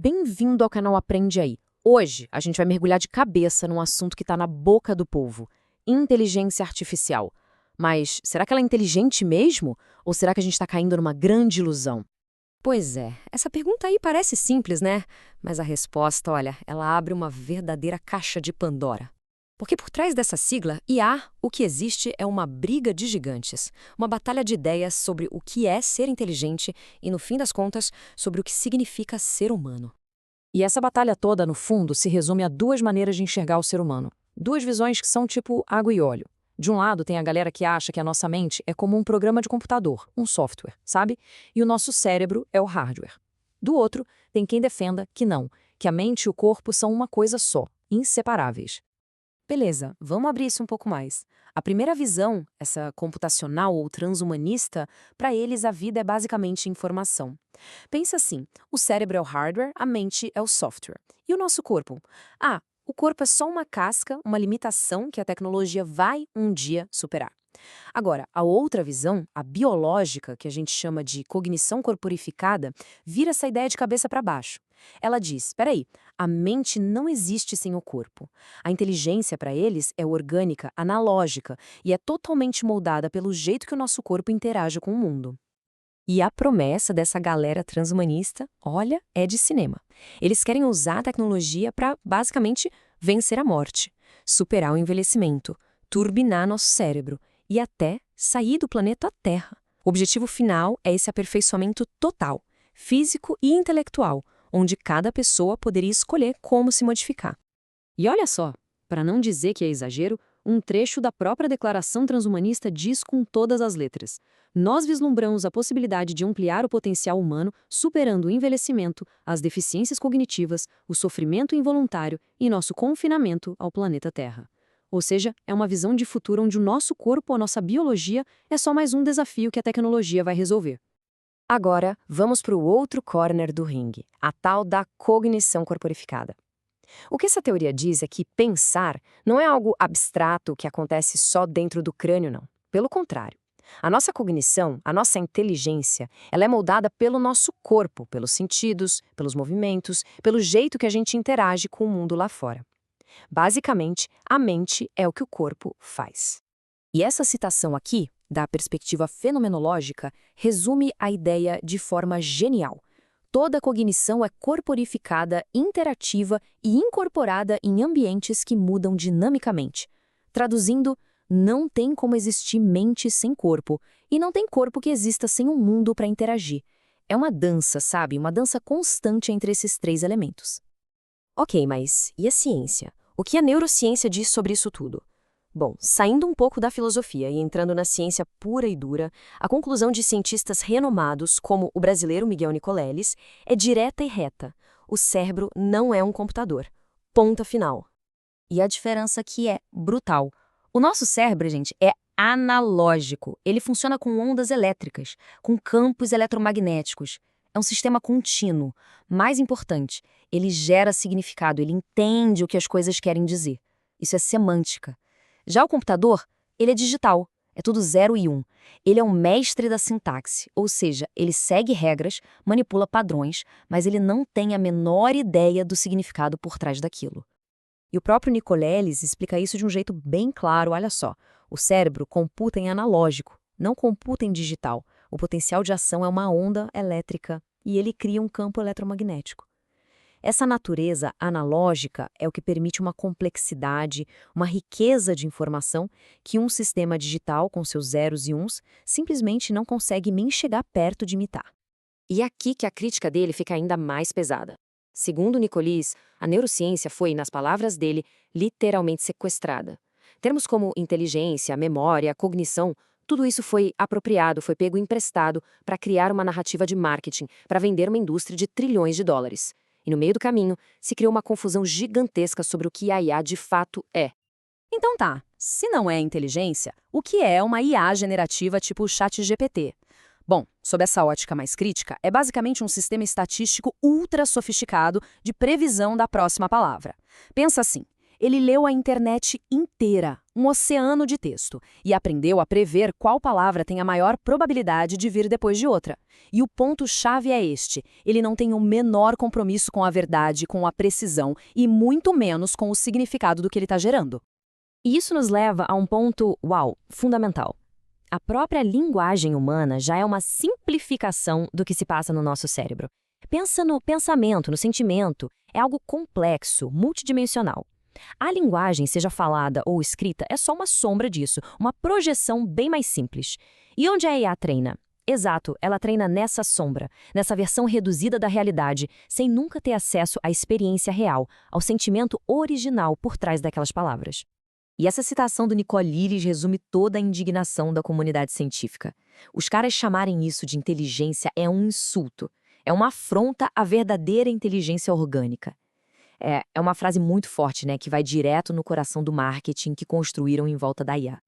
bem-vindo ao canal Aprende Aí. Hoje a gente vai mergulhar de cabeça num assunto que está na boca do povo: inteligência artificial. Mas será que ela é inteligente mesmo? Ou será que a gente está caindo numa grande ilusão? Pois é, essa pergunta aí parece simples, né? Mas a resposta, olha, ela abre uma verdadeira caixa de Pandora. Porque por trás dessa sigla, IA, o que existe é uma briga de gigantes, uma batalha de ideias sobre o que é ser inteligente e, no fim das contas, sobre o que significa ser humano. E essa batalha toda, no fundo, se resume a duas maneiras de enxergar o ser humano. Duas visões que são tipo água e óleo. De um lado, tem a galera que acha que a nossa mente é como um programa de computador, um software, sabe? E o nosso cérebro é o hardware. Do outro, tem quem defenda que não, que a mente e o corpo são uma coisa só, inseparáveis. Beleza, vamos abrir isso um pouco mais. A primeira visão, essa computacional ou transhumanista, para eles a vida é basicamente informação. Pensa assim, o cérebro é o hardware, a mente é o software. E o nosso corpo? O corpo é só uma casca, uma limitação que a tecnologia vai um dia superar. Agora, a outra visão, a biológica, que a gente chama de cognição corporificada, vira essa ideia de cabeça para baixo. Ela diz, espera aí, a mente não existe sem o corpo. A inteligência, para eles, é orgânica, analógica e é totalmente moldada pelo jeito que o nosso corpo interage com o mundo. E a promessa dessa galera transhumanista, olha, é de cinema. Eles querem usar a tecnologia para, basicamente, vencer a morte, superar o envelhecimento, turbinar nosso cérebro e até sair do planeta Terra. O objetivo final é esse aperfeiçoamento total, físico e intelectual, onde cada pessoa poderia escolher como se modificar. E olha só, para não dizer que é exagero, um trecho da própria declaração transhumanista diz com todas as letras: nós vislumbramos a possibilidade de ampliar o potencial humano, superando o envelhecimento, as deficiências cognitivas, o sofrimento involuntário e nosso confinamento ao planeta Terra. Ou seja, é uma visão de futuro onde o nosso corpo, a nossa biologia, é só mais um desafio que a tecnologia vai resolver. Agora, vamos para o outro corner do ringue, a tal da cognição corporificada. O que essa teoria diz é que pensar não é algo abstrato que acontece só dentro do crânio, não. Pelo contrário. A nossa cognição, a nossa inteligência, ela é moldada pelo nosso corpo, pelos sentidos, pelos movimentos, pelo jeito que a gente interage com o mundo lá fora. Basicamente, a mente é o que o corpo faz. E essa citação aqui, da perspectiva fenomenológica, resume a ideia de forma genial. Toda cognição é corporificada, interativa e incorporada em ambientes que mudam dinamicamente. Traduzindo, não tem como existir mente sem corpo, e não tem corpo que exista sem um mundo para interagir. É uma dança, sabe? Uma dança constante entre esses três elementos. Ok, mas e a ciência? O que a neurociência diz sobre isso tudo? Bom, saindo um pouco da filosofia e entrando na ciência pura e dura, a conclusão de cientistas renomados, como o brasileiro Miguel Nicoleles, é direta e reta. O cérebro não é um computador. Ponta final. E a diferença aqui é brutal. O nosso cérebro, gente, é analógico. Ele funciona com ondas elétricas, com campos eletromagnéticos. É um sistema contínuo. Mais importante, ele gera significado, ele entende o que as coisas querem dizer. Isso é semântica. Já o computador, ele é digital, é tudo 0 e 1. Ele é um mestre da sintaxe, ou seja, ele segue regras, manipula padrões, mas ele não tem a menor ideia do significado por trás daquilo. E o próprio Nicoleles explica isso de um jeito bem claro, olha só. O cérebro computa em analógico, não computa em digital. O potencial de ação é uma onda elétrica e ele cria um campo eletromagnético. Essa natureza analógica é o que permite uma complexidade, uma riqueza de informação que um sistema digital com seus zeros e uns simplesmente não consegue nem chegar perto de imitar. E é aqui que a crítica dele fica ainda mais pesada. Segundo Nicoleles, a neurociência foi, nas palavras dele, literalmente sequestrada. Termos como inteligência, memória, cognição, tudo isso foi apropriado, foi pego emprestado para criar uma narrativa de marketing, para vender uma indústria de trilhões de dólares. E no meio do caminho, se criou uma confusão gigantesca sobre o que a IA de fato é. Então tá, se não é inteligência, o que é uma IA generativa tipo ChatGPT? Bom, sob essa ótica mais crítica, é basicamente um sistema estatístico ultra sofisticado de previsão da próxima palavra. Pensa assim, ele leu a internet inteira, um oceano de texto, e aprendeu a prever qual palavra tem a maior probabilidade de vir depois de outra. E o ponto-chave é este: ele não tem o menor compromisso com a verdade, com a precisão e muito menos com o significado do que ele está gerando. E isso nos leva a um ponto, fundamental. A própria linguagem humana já é uma simplificação do que se passa no nosso cérebro. Pensa no pensamento, no sentimento. É algo complexo, multidimensional. A linguagem, seja falada ou escrita, é só uma sombra disso, uma projeção bem mais simples. E onde a IA treina? Exato, ela treina nessa sombra, nessa versão reduzida da realidade, sem nunca ter acesso à experiência real, ao sentimento original por trás daquelas palavras. E essa citação do Nicole Illes resume toda a indignação da comunidade científica. Os caras chamarem isso de inteligência é um insulto. É uma afronta à verdadeira inteligência orgânica. É uma frase muito forte, né, que vai direto no coração do marketing que construíram em volta da IA.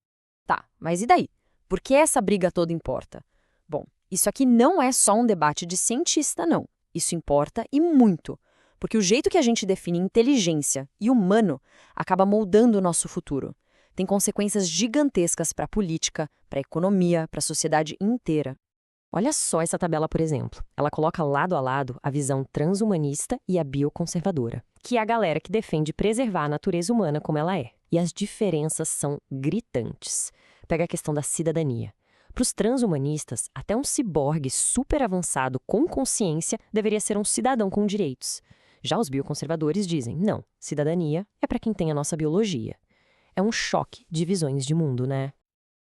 Tá, mas e daí? Por que essa briga toda importa? Bom, isso aqui não é só um debate de cientista, não. Isso importa e muito. Porque o jeito que a gente define inteligência e humano acaba moldando o nosso futuro. Tem consequências gigantescas para a política, para a economia, para a sociedade inteira. Olha só essa tabela, por exemplo. Ela coloca lado a lado a visão transhumanista e a bioconservadora, que é a galera que defende preservar a natureza humana como ela é. E as diferenças são gritantes. Pega a questão da cidadania. Para os transhumanistas, até um ciborgue super avançado com consciência deveria ser um cidadão com direitos. Já os bioconservadores dizem, não, cidadania é para quem tem a nossa biologia. É um choque de visões de mundo, né?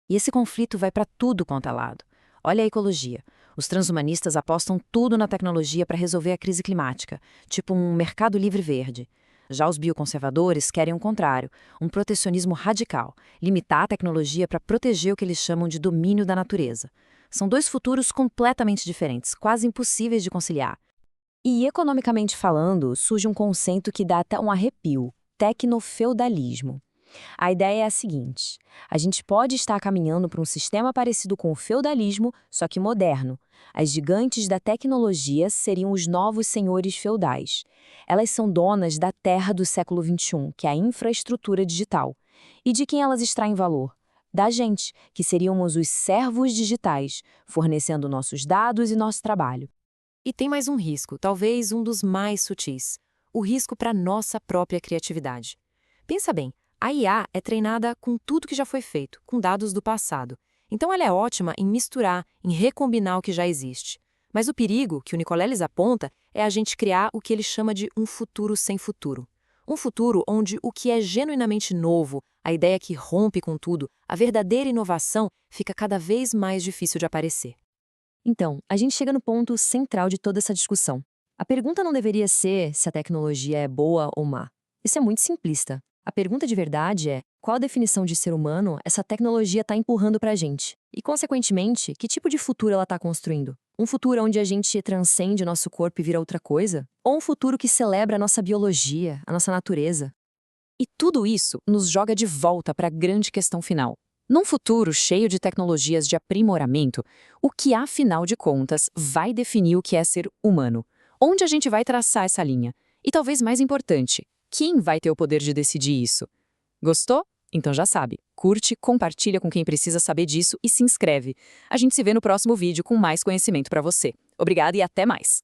E esse conflito vai para tudo quanto é lado. Olha a ecologia. Os transhumanistas apostam tudo na tecnologia para resolver a crise climática, tipo um mercado livre verde. Já os bioconservadores querem o contrário, um protecionismo radical, limitar a tecnologia para proteger o que eles chamam de domínio da natureza. São dois futuros completamente diferentes, quase impossíveis de conciliar. E economicamente falando, surge um conceito que dá até um arrepio: tecnofeudalismo. A ideia é a seguinte: a gente pode estar caminhando para um sistema parecido com o feudalismo, só que moderno. As gigantes da tecnologia seriam os novos senhores feudais. Elas são donas da terra do século XXI, que é a infraestrutura digital. E de quem elas extraem valor? Da gente, que seríamos os servos digitais, fornecendo nossos dados e nosso trabalho. E tem mais um risco, talvez um dos mais sutis: o risco para nossa própria criatividade. Pensa bem, a IA é treinada com tudo que já foi feito, com dados do passado. Então ela é ótima em misturar, em recombinar o que já existe. Mas o perigo que o Nicoleles aponta é a gente criar o que ele chama de um futuro sem futuro. Um futuro onde o que é genuinamente novo, a ideia que rompe com tudo, a verdadeira inovação, fica cada vez mais difícil de aparecer. Então, a gente chega no ponto central de toda essa discussão. A pergunta não deveria ser se a tecnologia é boa ou má. Isso é muito simplista. A pergunta de verdade é: qual a definição de ser humano essa tecnologia está empurrando para a gente? E, consequentemente, que tipo de futuro ela está construindo? Um futuro onde a gente transcende o nosso corpo e vira outra coisa? Ou um futuro que celebra a nossa biologia, a nossa natureza? E tudo isso nos joga de volta para a grande questão final. Num futuro cheio de tecnologias de aprimoramento, o que, afinal de contas, vai definir o que é ser humano? Onde a gente vai traçar essa linha? E talvez mais importante, quem vai ter o poder de decidir isso? Gostou? Então já sabe, curte, compartilha com quem precisa saber disso e se inscreve. A gente se vê no próximo vídeo com mais conhecimento para você. Obrigada e até mais!